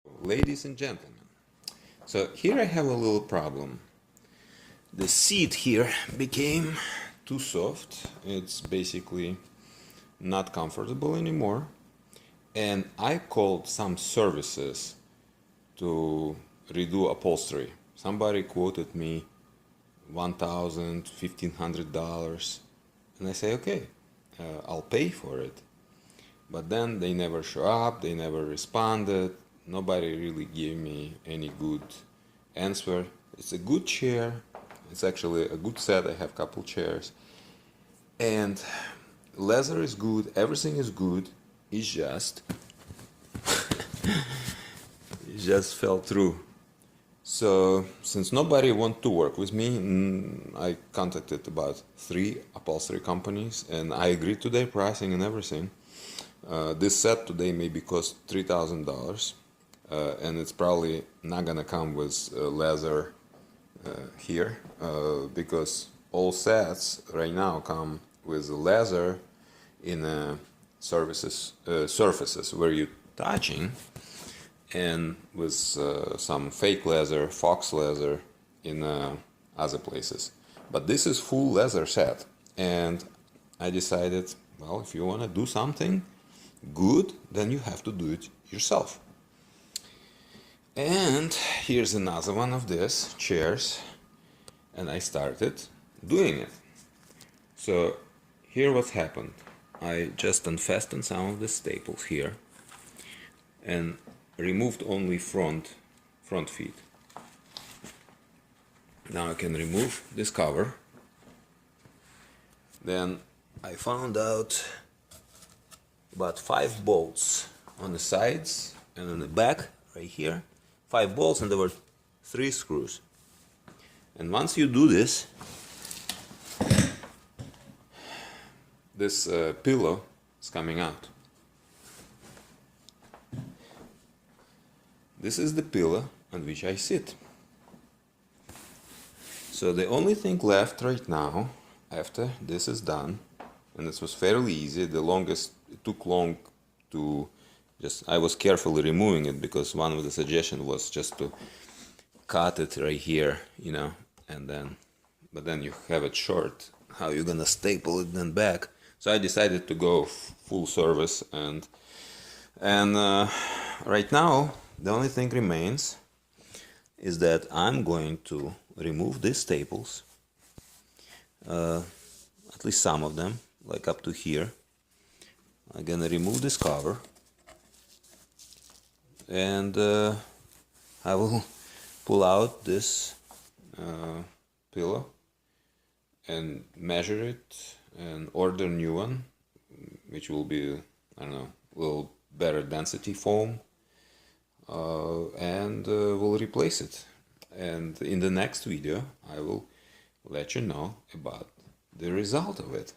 Ladies and gentlemen, so here I have a little problem. The seat here became too soft. It's basically not comfortable anymore. And I called some services to redo upholstery. Somebody quoted me $1,000, $1,500. And I say, okay, I'll pay for it. But then they never show up, they never responded. Nobody really gave me any good answer. It's a good chair. It's actually a good set. I have a couple chairs. And leather is good, everything is good. It's just it just fell through. So since nobody wanted to work with me, I contacted about 3 upholstery companies and I agreed to their pricing and everything. This set today maybe cost $3,000, and it's probably not gonna come with leather here, because all sets right now come with leather in surfaces where you're touching, and with some fake leather, fox leather in other places. But this is full leather set, and I decided, well, if you want to do something good, then you have to do it yourself. And here's another one of these chairs, and I started doing it. So here what happened. I just unfastened some of the staples here and removed only front feet. Now I can remove this cover. Then I found out about 5 bolts on the sides and on the back right here. 5 bolts, and there were 3 screws. And once you do this, this pillow is coming out. This is the pillow on which I sit. So the only thing left right now, after this is done, and this was fairly easy, it took long to I was carefully removing it because one of the suggestions was just to cut it right here, and but then you have it short. How you gonna staple it then back? So I decided to go full service, and right now the only thing remains is that I'm going to remove these staples, at least some of them, like up to here. I'm gonna remove this cover, and I will pull out this pillow and measure it and order a new one, which will be, I don't know, a little better density foam, and we'll replace it. And in the next video I will let you know about the result of it.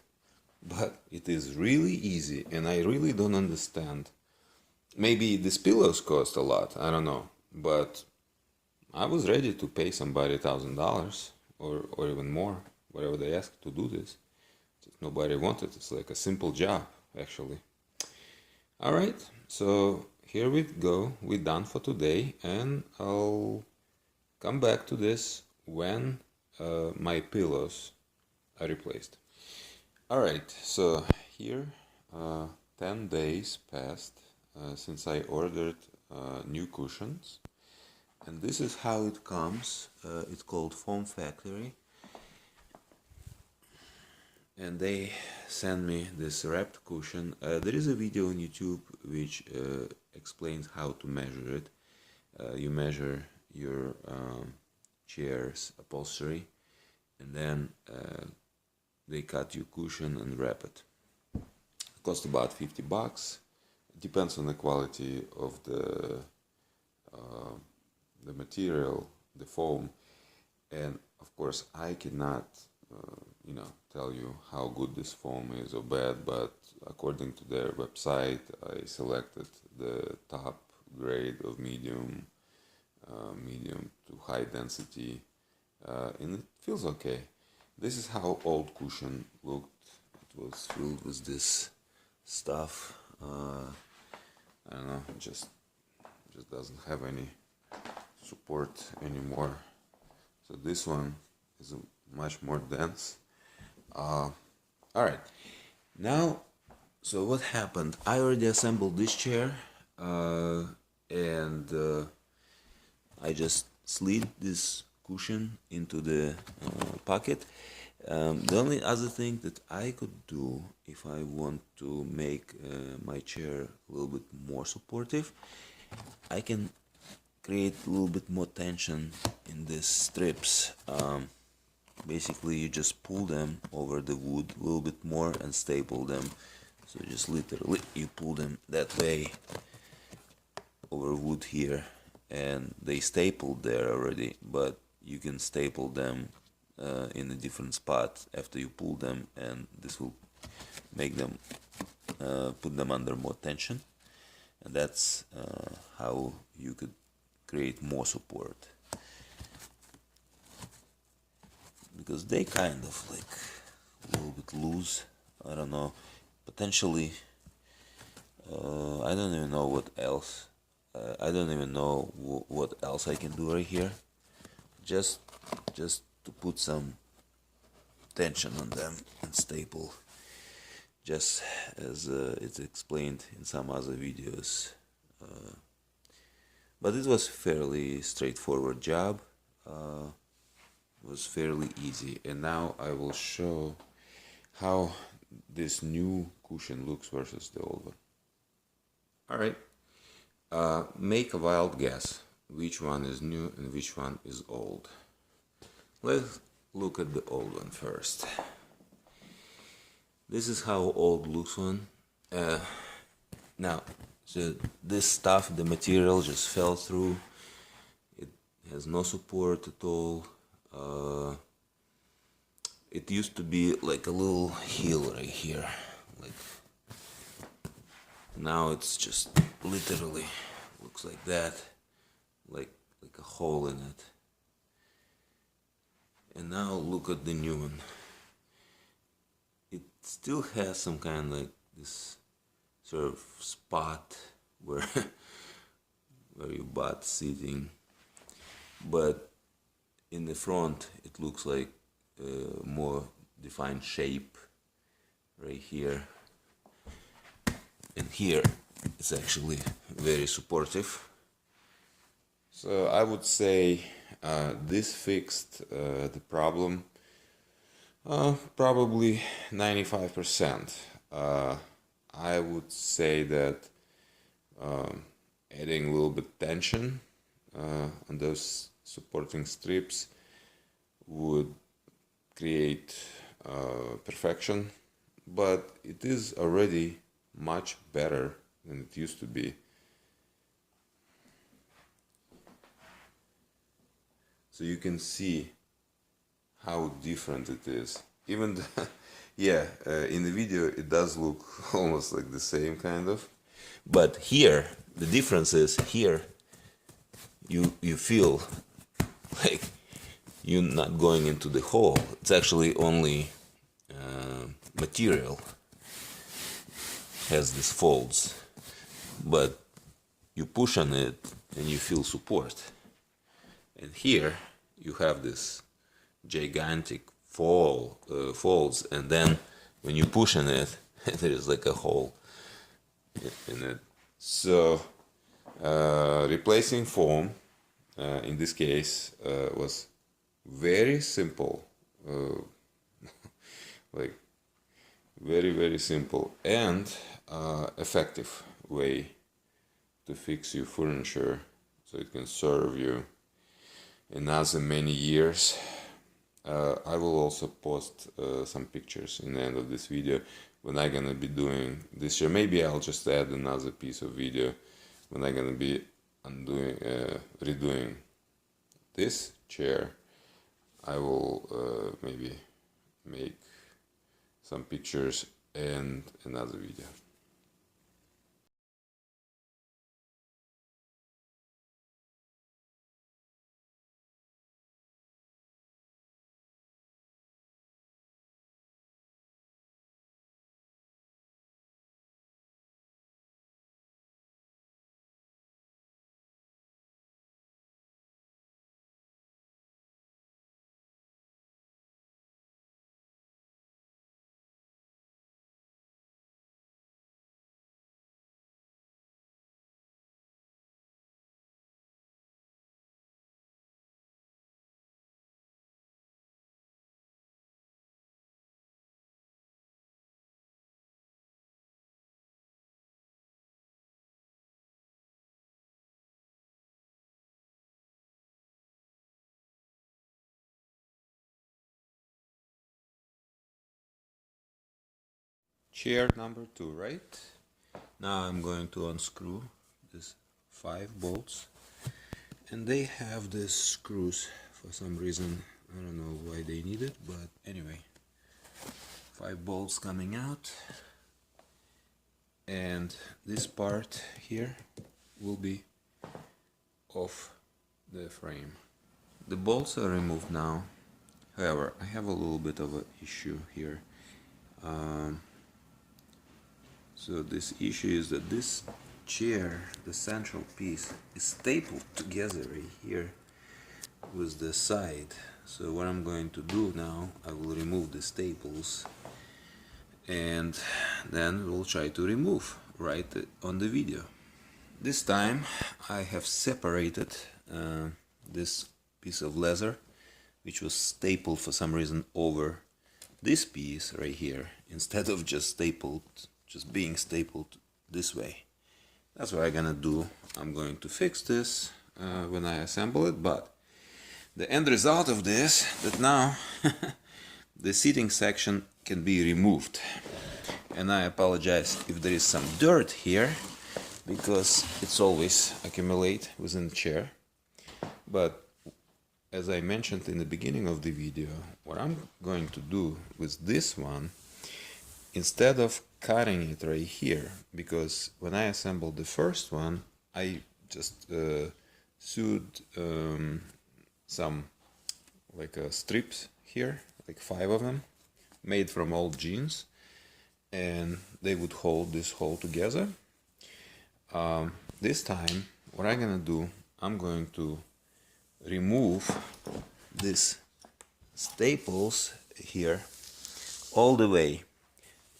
But it is really easy, and I really don't understand. Maybe these pillows cost a lot, I don't know, but I was ready to pay somebody $1,000 or even more, whatever they asked to do this. Just nobody wanted. It's like a simple job, actually. Alright, so here we go. We're done for today, and I'll come back to this when my pillows are replaced. Alright, so here 10 days passed since I ordered new cushions, and this is how it comes. It's called Foam Factory, and they send me this wrapped cushion. There is a video on YouTube which explains how to measure it. You measure your chair's upholstery, and then they cut your cushion and wrap it. It costs about $50. It depends on the quality of the material, the foam, and of course I cannot tell you how good this foam is or bad, but according to their website I selected the top grade of medium to high density, and it feels okay. This is how old cushion looked. It was filled with this stuff. I don't know, just just doesn't have any support anymore. So this one is much more dense. All right, now, so what happened? I already assembled this chair, and I just slid this cushion into the pocket. The only other thing that I could do if I want to make my chair a little bit more supportive, I can create a little bit more tension in these strips. Basically, you just pull them over the wood a little bit more and staple them. So just literally you pull them that way over wood here, and they stapled there already, but you can staple them in a different spot after you pull them, and this will make them put them under more tension, and that's how you could create more support, because they kind of like a little bit loose. I don't know, potentially I don't even know what else. I don't even know what else I can do right here. Just to put some tension on them and staple, just as it's explained in some other videos. But it was fairly straightforward job. It was fairly easy, and now I will show how this new cushion looks versus the old one. All right. Make a wild guess which one is new and which one is old. Let's look at the old one first. This is how old looks one. Now, so this stuff, the material just fell through. It has no support at all. It used to be like a little heel right here. Like, now it's just literally looks like that, like a hole in it. And now look at the new one. It still has some kind of like this sort of spot where where your butt's sitting, but in the front it looks like a more defined shape right here, and here it's actually very supportive. So I would say this fixed the problem probably 95%. I would say that adding a little bit tension on those supporting strips would create perfection, but it is already much better than it used to be. So you can see how different it is. Even yeah, in the video it does look almost like the same kind of, but here the difference is here you feel like you're not going into the hole. It's actually only material has these folds, but you push on it and you feel support. And here you have this gigantic folds, and then when you push on it, there is like a hole in it. So replacing foam in this case was very simple, like very simple and effective way to fix your furniture, so it can serve you another many years. I will also post some pictures in the end of this video when I'm gonna be doing this year. Maybe I'll just add another piece of video when I'm gonna be redoing this chair. I will maybe make some pictures and another video. chair number 2, right? Now I'm going to unscrew these 5 bolts, and they have these screws for some reason. I don't know why they need it, but anyway, 5 bolts coming out, and this part here will be off the frame. The bolts are removed now. However, I have a little bit of an issue here. So this issue is that this chair, the central piece, is stapled together right here with the side. So what I'm going to do now, I will remove the staples, and then we'll try to remove right on the video. This time I have separated this piece of leather, which was stapled for some reason over this piece right here, instead of just being stapled this way. That's what I'm gonna do. I'm going to fix this when I assemble it, but the end result of this, that now the seating section can be removed. And I apologize if there is some dirt here, because it's always accumulate within the chair. But as I mentioned in the beginning of the video, what I'm going to do with this one, instead of cutting it right here, because when I assembled the first one, I just sewed some strips here, like 5 of them, made from old jeans, and they would hold this whole together. This time, what I'm gonna do, I'm going to remove these staples here all the way,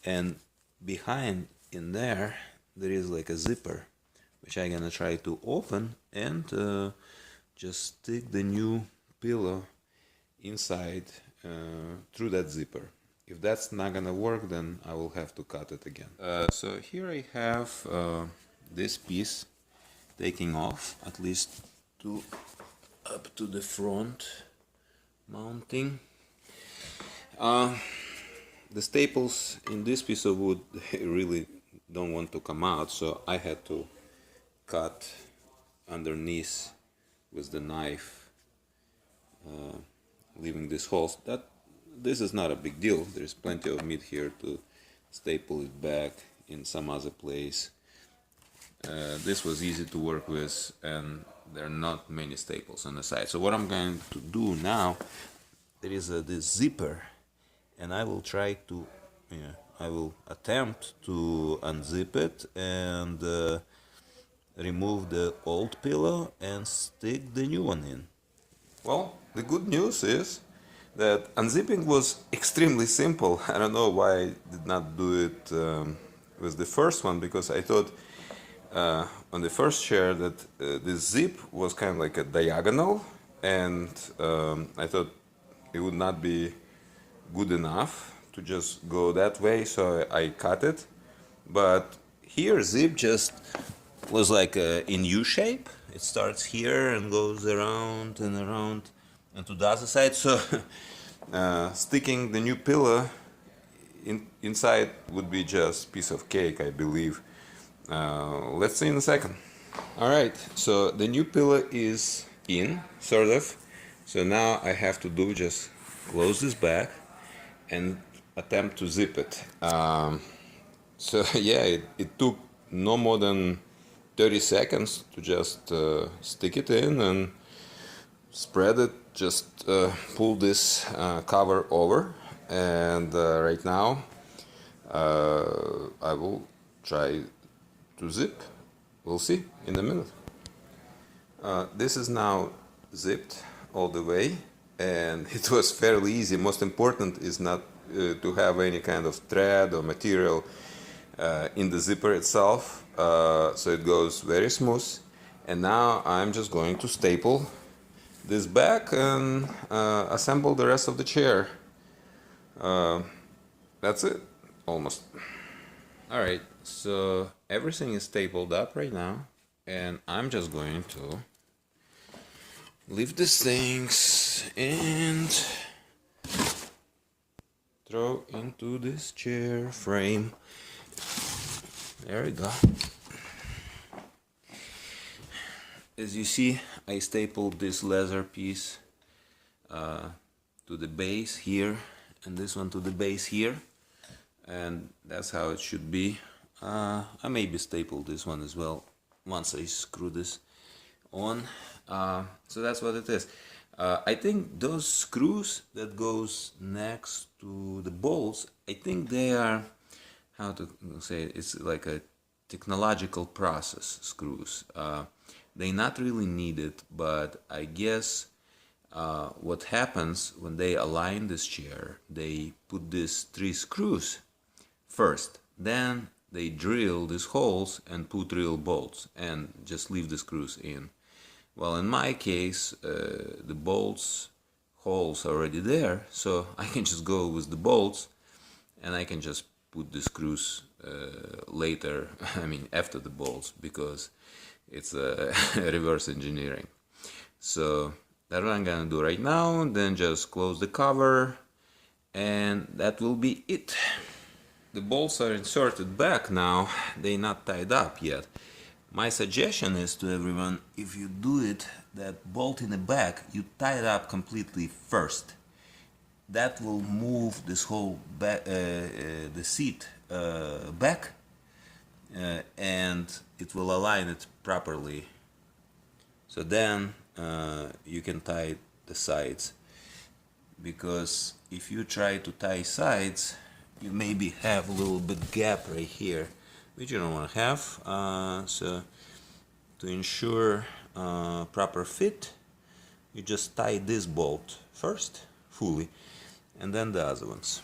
and behind in there is like a zipper, which I'm gonna try to open and just stick the new pillow inside through that zipper. If that's not gonna work, then I will have to cut it again. So here I have this piece taking off, at least up to the front mounting. The staples in this piece of wood really don't want to come out, so I had to cut underneath with the knife, leaving this hole. This is not a big deal. There's plenty of meat here to staple it back in some other place. This was easy to work with, and there are not many staples on the side. So what I'm going to do now, there is this zipper, and I will try to, I will attempt to unzip it and remove the old pillow and stick the new one in. Well, the good news is that unzipping was extremely simple. I don't know why I did not do it with the first one, because I thought on the first chair that this zip was kind of like a diagonal, and I thought it would not be good enough to just go that way, so I cut it. But here zip just was like in U shape. It starts here and goes around and around and to the other side, so sticking the new pillow inside would be just piece of cake, I believe. Let's see in a second. Alright, so the new pillow is in, sort of. So now I have to do just close this back and attempt to zip it. So yeah, it took no more than 30 seconds to just stick it in and spread it, just pull this cover over, and right now I will try to zip. We'll see in a minute. This is now zipped all the way, and it was fairly easy. Most important is not to have any kind of thread or material in the zipper itself, so it goes very smooth. And now I'm just going to staple this back and assemble the rest of the chair. That's it, almost. Alright, so everything is stapled up right now, and I'm just going to lift these things and throw into this chair frame. There we go. As you see, I stapled this leather piece to the base here, and this one to the base here, and that's how it should be. I maybe staple this one as well once I screw this on. So that's what it is. I think those screws that goes next to the bolts, I think they are, how to say it, it's like a technological process screws. They're not really needed, but I guess what happens when they align this chair, they put these 3 screws first, then they drill these holes and put real bolts and just leave the screws in. Well, in my case, the bolts holes are already there, so I can just go with the bolts and I can just put the screws later, I mean after the bolts, because it's reverse engineering. So that's what I'm gonna do right now, then just close the cover, and that will be it. The bolts are inserted back now, they're not tied up yet. My suggestion is to everyone, if you do it, that bolt in the back, you tie it up completely first. That will move this whole back, the seat back, and it will align it properly. So then you can tie the sides, because if you try to tie sides, you maybe have a little bit gap right here, which you don't want to have. So to ensure proper fit, you just tie this bolt first fully, and then the other ones.